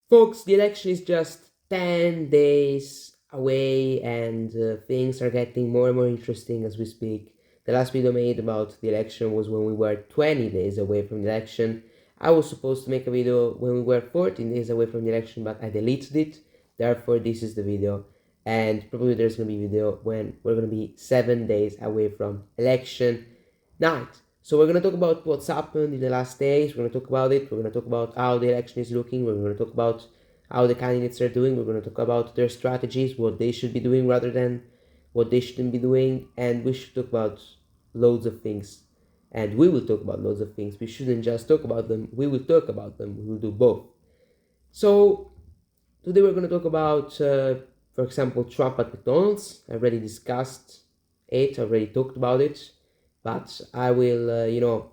Folks, the election is just 10 days away and things are getting more and more interesting as we speak. The last video I made about the election was when we were 20 days away from the election. I was supposed to make a video when we were 14 days away from the election, but I deleted it. Therefore, this is the video. And probably there's going to be a video when we're going to be 7 days away from election night. So we're going to talk about what's happened in the last days. We're going to talk about it. We're going to talk about how the election is looking. We're going to talk about how the candidates are doing. We're going to talk about their strategies, what they should be doing rather than what they shouldn't be doing. And we should talk about loads of things. And we will talk about loads of things. We shouldn't just talk about them. We will talk about them. We will do both. So today we're going to talk about, for example, Trump at McDonald's. I already discussed it. I already talked about it. But I will,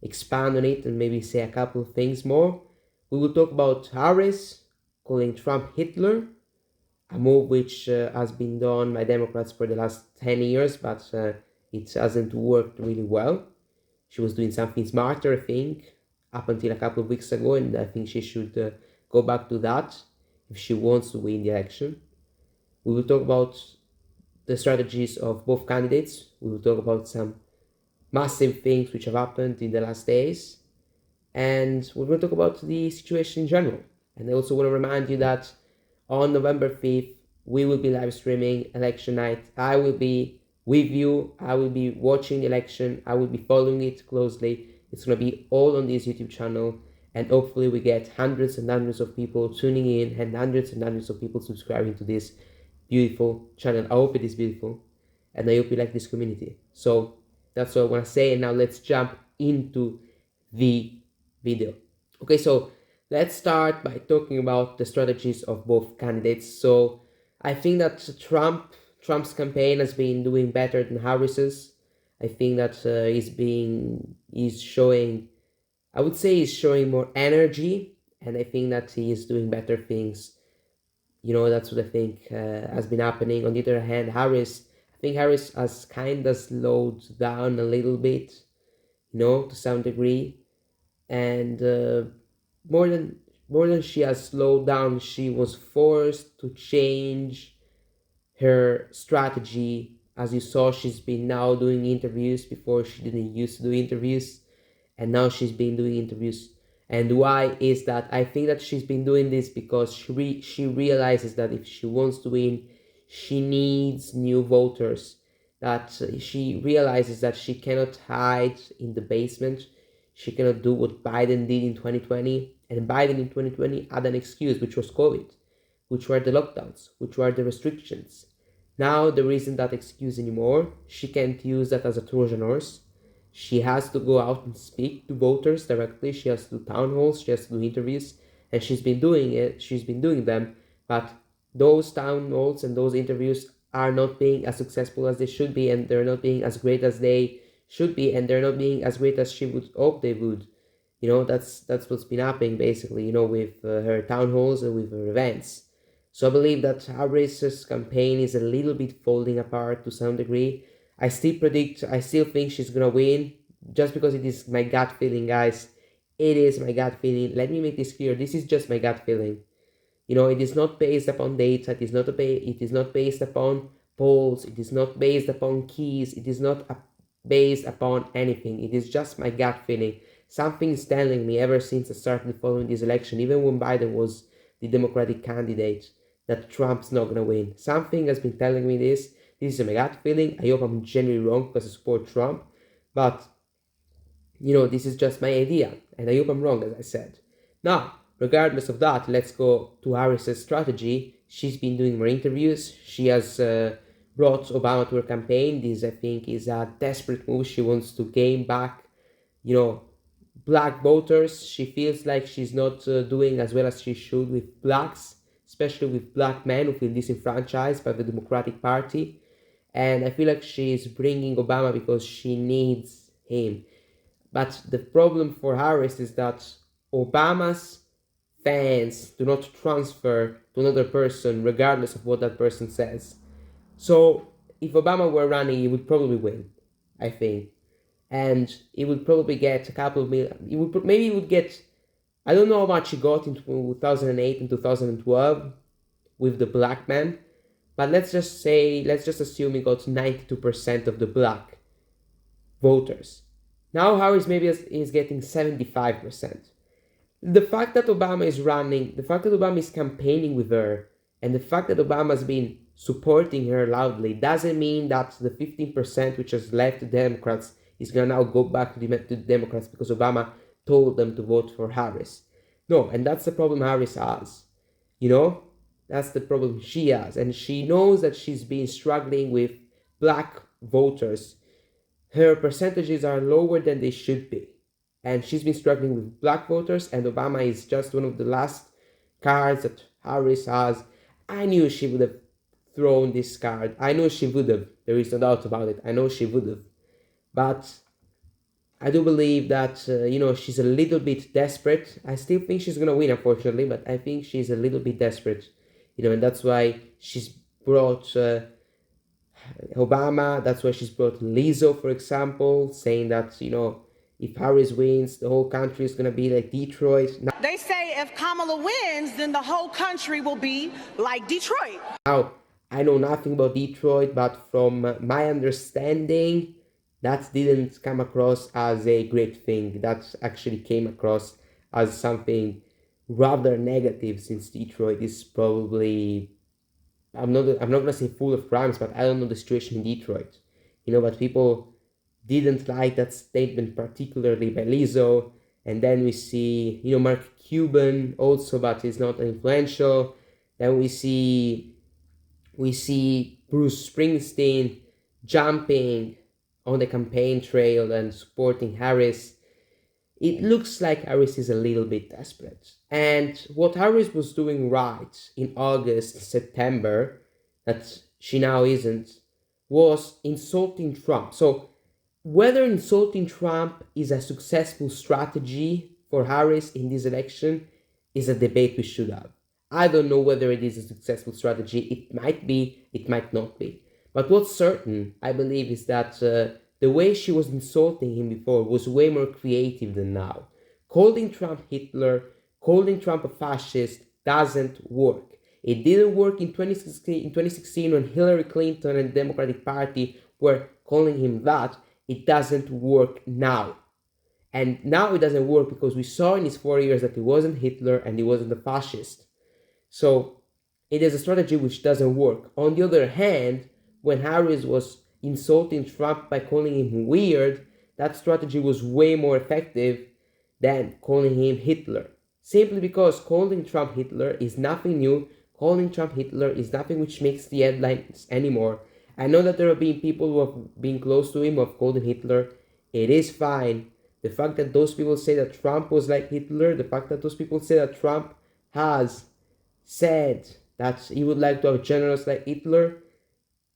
expand on it and maybe say a couple of things more. We will talk about Harris calling Trump Hitler, a move which has been done by Democrats for the last 10 years, but it hasn't worked really well. She was doing something smarter, I think, up until a couple of weeks ago, and I think she should go back to that if she wants to win the election. We will talk about the strategies of both candidates. We will talk about some massive things which have happened in the last days, and we're going to talk about the situation in general. And I also want to remind you that on November 5th, we will be live streaming election night. I will be with you. I will be watching the election. I will be following it closely. It's going to be all on this YouTube channel. And hopefully we get hundreds and hundreds of people tuning in and hundreds of people subscribing to this beautiful channel. I hope it is beautiful. And I hope you like this community. So that's what I want to say. And now let's jump into the video. Okay, so let's start by talking about the strategies of both candidates. So I think that Trump's campaign has been doing better than Harris's. I think that he's showing, I would say he's showing more energy, and I think that he is doing better things. That's what I think has been happening. On the other hand, I think Harris has kind of slowed down a little bit, to some degree, and more than she has slowed down, she was forced to change her strategy. As you saw, she's been now doing interviews. Before, she didn't used to do interviews, and now she's been doing interviews. And why is that? I think that she's been doing this because she realizes that if she wants to win, she needs new voters. That she realizes that she cannot hide in the basement. She cannot do what Biden did in 2020. And Biden in 2020 had an excuse, which was COVID, which were the lockdowns, which were the restrictions. Now there isn't that excuse anymore. She can't use that as a Trojan horse. She has to go out and speak to voters directly. She has to do town halls. She has to do interviews. And she's been doing it. She's been doing them. But those town halls and those interviews are not being as successful as they should be. And they're not being as great as they should be. And they're not being as great as she would hope they would. That's what's been happening basically, with her town halls and with her events. So I believe that Harris's campaign is a little bit falling apart to some degree. I still think she's gonna win, just because it is my gut feeling, guys. It is my gut feeling. Let me make this clear. This is just my gut feeling. It is not based upon data. It is not based upon polls. It is not based upon keys. It is not based upon anything. It is just my gut feeling. Something is telling me ever since I started following this election, even when Biden was the Democratic candidate, that Trump's not gonna win. Something has been telling me this. This is my gut feeling. I hope I'm genuinely wrong because I support Trump. But, this is just my idea. And I hope I'm wrong, as I said. Now, regardless of that, let's go to Harris's strategy. She's been doing more interviews. She has brought Obama to her campaign. This, I think, is a desperate move. She wants to gain back, black voters. She feels like she's not doing as well as she should with blacks, especially with black men who feel disenfranchised by the Democratic Party. And I feel like she's bringing Obama because she needs him. But the problem for Harris is that Obama's fans do not transfer to another person regardless of what that person says. So if Obama were running, he would probably win, I think. And he would probably get a couple of million. Maybe he would get I don't know how much he got in 2008 and 2012 with the black man, but let's just assume he got 92% of the black voters. Now Harris maybe is getting 75%. The fact that Obama is running, the fact that Obama is campaigning with her, and the fact that Obama's been supporting her loudly doesn't mean that the 15% which has left the Democrats is going to now go back to the Democrats because Obama told them to vote for Harris. No, and that's the problem Harris has. You know, that's the problem she has. And she knows that she's been struggling with black voters. Her percentages are lower than they should be. And she's been struggling with black voters, and Obama is just one of the last cards that Harris has. I knew she would have thrown this card. I know she would have. There is no doubt about it. I know she would have. But I do believe that, she's a little bit desperate. I still think she's going to win, unfortunately, but I think she's a little bit desperate. And that's why she's brought Obama. That's why she's brought Lizzo, for example, saying that, if Harris wins, the whole country is going to be like Detroit. They say if Kamala wins, then the whole country will be like Detroit. Now, I know nothing about Detroit, but from my understanding, that didn't come across as a great thing. That actually came across as something rather negative, since Detroit is probably, I'm not gonna say full of crimes, but I don't know the situation in Detroit. But people didn't like that statement, particularly by Lizzo. And then we see, Mark Cuban also, but he's not influential. Then we see Bruce Springsteen jumping on the campaign trail and supporting Harris. It looks like Harris is a little bit desperate. And what Harris was doing right in August, September, that she now isn't, was insulting Trump. So whether insulting Trump is a successful strategy for Harris in this election is a debate we should have. I don't know whether it is a successful strategy. It might be, it might not be. But what's certain, I believe, is that the way she was insulting him before was way more creative than now. Calling Trump Hitler, calling Trump a fascist doesn't work. It didn't work in 2016 when Hillary Clinton and the Democratic Party were calling him that. It doesn't work now. And now it doesn't work because we saw in his 4 years that he wasn't Hitler and he wasn't a fascist. So it is a strategy which doesn't work. On the other hand, when Harris was insulting Trump by calling him weird, that strategy was way more effective than calling him Hitler. Simply because calling Trump Hitler is nothing new. Calling Trump Hitler is nothing which makes the headlines anymore. I know that there have been people who have been close to him who have called him Hitler. It is fine. The fact that those people say that Trump was like Hitler, the fact that those people say that Trump has said that he would like to have generals like Hitler,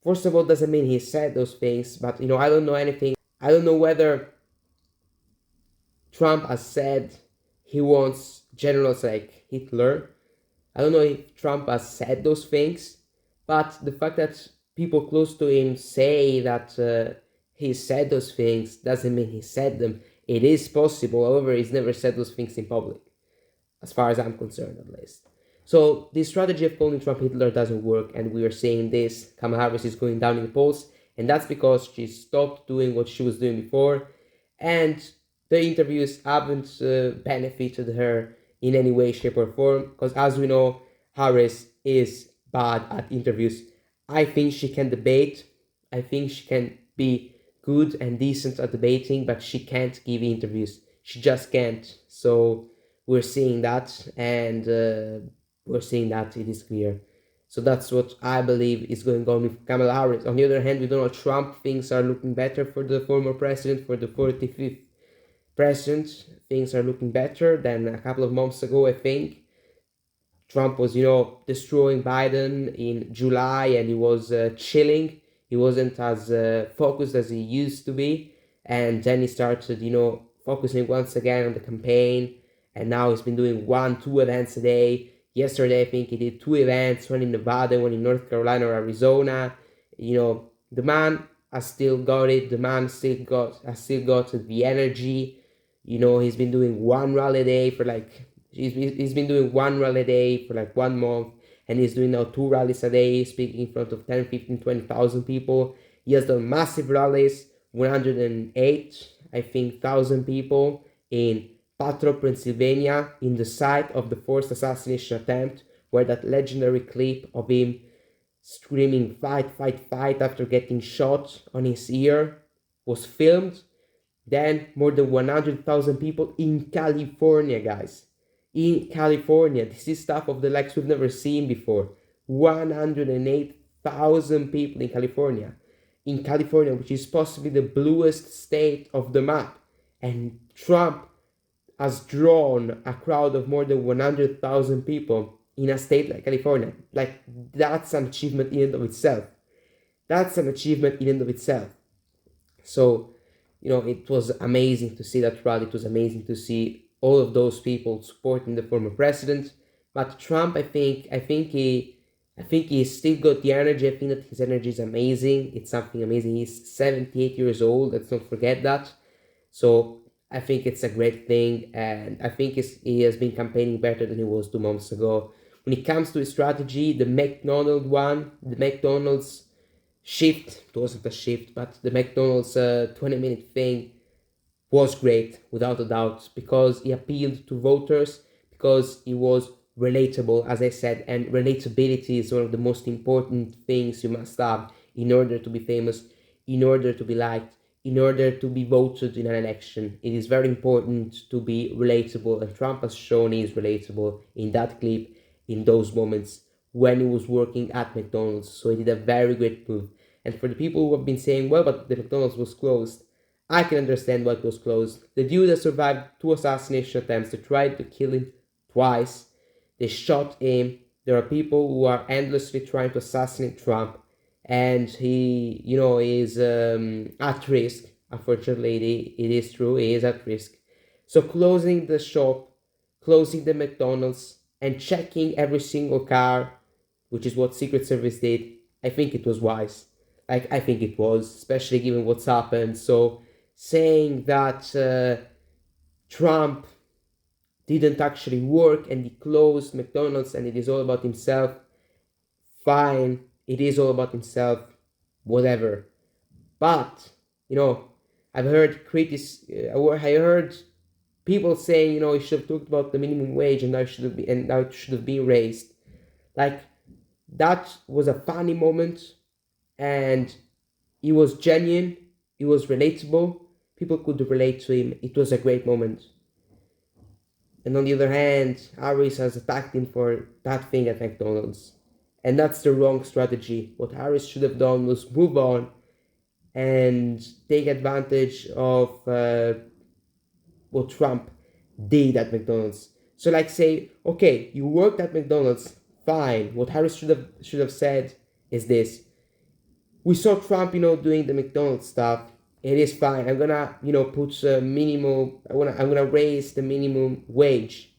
first of all, doesn't mean he said those things, but I don't know anything. I don't know whether Trump has said he wants generals like Hitler. I don't know if Trump has said those things, but the fact that people close to him say that he said those things doesn't mean he said them. It is possible, however, he's never said those things in public, as far as I'm concerned at least. So the strategy of calling Trump Hitler doesn't work, and we are seeing this. Kamala Harris is going down in the polls, and that's because she stopped doing what she was doing before, and the interviews haven't benefited her in any way, shape, or form, because as we know, Harris is bad at interviews. I think she can debate. I think she can be good and decent at debating, but she can't give interviews. She just can't. So we're seeing that, and we're seeing that it is clear. So that's what I believe is going on with Kamala Harris. On the other hand, with Donald Trump, things are looking better for the former president, for the 45th president. Things are looking better than a couple of months ago, I think. Trump was, destroying Biden in July, and he was chilling. He wasn't as focused as he used to be. And then he started, focusing once again on the campaign. And now he's been doing 1-2 events a day. Yesterday, I think he did 2 events, one in Nevada, one in North Carolina or Arizona. The man has still got it. The man has still got the energy. He's been doing 1 rally a day for like He's been doing one rally a day for like 1 month, and he's doing now 2 rallies a day, speaking in front of 10, 15, 20,000 people. He has done massive rallies, 108, I think, thousand people in Patro, Pennsylvania, in the site of the forced assassination attempt, where that legendary clip of him screaming "fight, fight, fight" after getting shot on his ear was filmed. Then more than 100,000 people in California, guys. In California. This is stuff of the likes we've never seen before. 108,000 people in California. In California, which is possibly the bluest state of the map. And Trump has drawn a crowd of more than 100,000 people in a state like California. Like, that's an achievement in and of itself. That's an achievement in and of itself. So, it was amazing to see that rally. It was amazing to see all of those people supporting the former president. But Trump, I think he's still got the energy. I think that his energy is amazing. It's something amazing. He's 78 years old. Let's not forget that. So I think it's a great thing, and I think he has been campaigning better than he was 2 months ago. When it comes to his strategy, the McDonald's shift, it wasn't a shift, but the McDonald's 20-minute thing was great, without a doubt, because he appealed to voters, because he was relatable, as I said, and relatability is one of the most important things you must have in order to be famous, in order to be liked, in order to be voted in an election. It is very important to be relatable, and Trump has shown he is relatable in that clip, in those moments when he was working at McDonald's. So he did a very great move. And for the people who have been saying, well, but the McDonald's was closed, I can understand why it was closed. The dude has survived 2 assassination attempts. They tried to kill him twice. They shot him. There are people who are endlessly trying to assassinate Trump. And he, is at risk. Unfortunately, it is true. He is at risk. So closing the shop, closing the McDonald's, and checking every single car, which is what Secret Service did, I think it was wise. I think it was, especially given what's happened. So saying that Trump didn't actually work and he closed McDonald's and it is all about himself, fine, it is all about himself, whatever. But, I've heard I heard people saying, he should have talked about the minimum wage and now it should have been raised. Like, that was a funny moment, and he was genuine, he was relatable, people could relate to him, it was a great moment. And on the other hand, Harris has attacked him for that thing at McDonald's. And that's the wrong strategy. What Harris should have done was move on and take advantage of what Trump did at McDonald's. So say, okay, you worked at McDonald's, fine. What Harris should have said is this: we saw Trump, doing the McDonald's stuff. It is fine. I'm gonna, put a minimum. I'm gonna raise the minimum wage,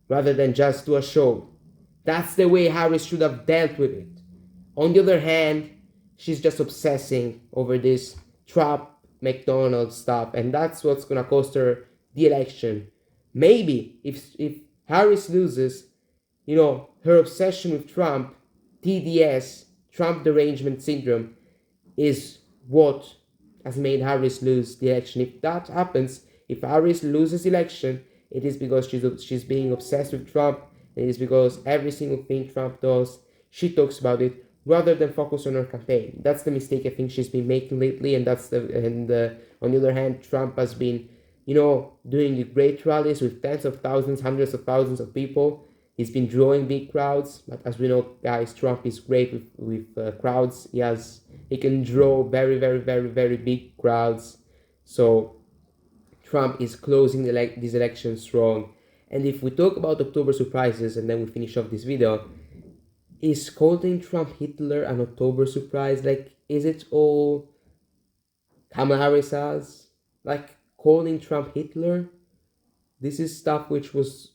rather than just do a show. That's the way Harris should have dealt with it. On the other hand, she's just obsessing over this Trump McDonald's stuff, and that's what's gonna cost her the election. Maybe if Harris loses, her obsession with Trump, TDS, Trump derangement syndrome, is what has made Harris lose the election. If that happens, if Harris loses the election, it is because she's being obsessed with Trump. It is because every single thing Trump does, she talks about it rather than focus on her campaign. That's the mistake I think she's been making lately, and on the other hand, Trump has been, doing great rallies with tens of thousands, hundreds of thousands of people. He's been drawing big crowds, but as we know, guys, Trump is great with crowds. He can draw very, very, very, very big crowds. So Trump is closing this election strong. And if we talk about October surprises, and then we finish off this video, is calling Trump Hitler an October surprise? Is it all Kamala Harris has? Calling Trump Hitler? This is stuff which was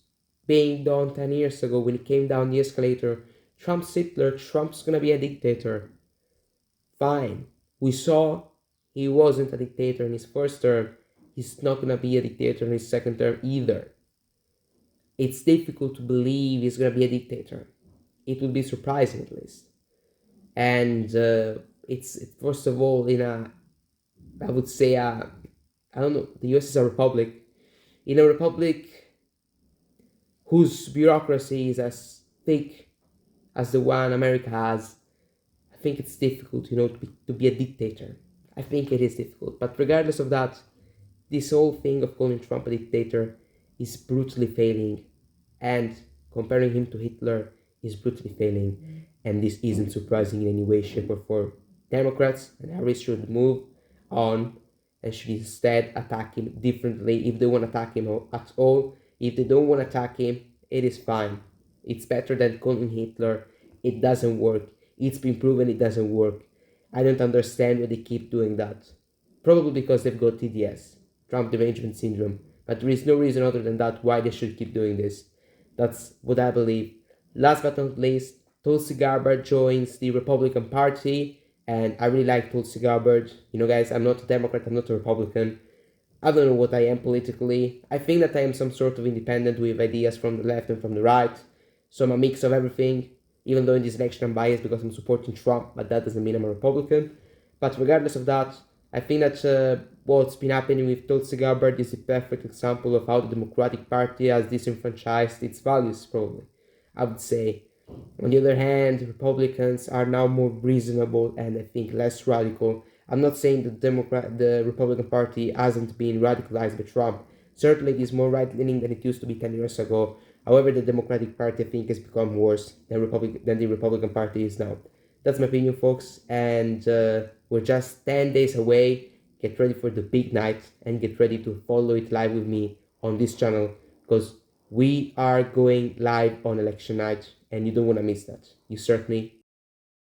being done 10 years ago when he came down the escalator. Trump's Hitler, Trump's gonna be a dictator. Fine. We saw he wasn't a dictator in his first term. He's not gonna be a dictator in his second term either. it's difficult to believe he's going to be a dictator. It would be surprising, at least. And it's first of all, I would say, I don't know, the US is a republic. In a republic whose bureaucracy is as thick as the one America has, I think it's difficult, to be a dictator. I think it is difficult. But regardless of that, this whole thing of calling Trump a dictator is brutally failing. And comparing him to Hitler is brutally failing. And this isn't surprising in any way, shape, or form. Democrats and Harris should move on and should instead attack him differently if they want to attack him at all. If they don't want to attack him, it is fine. It's better than calling Hitler. It doesn't work. It's been proven it doesn't work. I don't understand why they keep doing that. Probably because they've got TDS, Trump Derangement Syndrome. But there is no reason other than that why they should keep doing this. That's what I believe. Last but not least, Tulsi Gabbard joins the Republican Party, and I really like Tulsi Gabbard. Guys, I'm not a Democrat, I'm not a Republican. I don't know what I am politically. I think that I am some sort of independent with ideas from the left and from the right. So I'm a mix of everything, even though in this election I'm biased because I'm supporting Trump, but that doesn't mean I'm a Republican. But regardless of that, I think that what's been happening with Tulsi Gabbard is a perfect example of how the Democratic Party has disenfranchised its values, probably, I would say. On the other hand, Republicans are now more reasonable and I think less radical. I'm not saying the Republican Party hasn't been radicalized by Trump. Certainly it is more right-leaning than it used to be 10 years ago. However, the Democratic Party, I think, has become worse than the Republican Party is now. That's my opinion, folks, and we're just 10 days away. Get ready for the big night and get ready to follow it live with me on this channel because we are going live on election night and you don't want to miss that. You certainly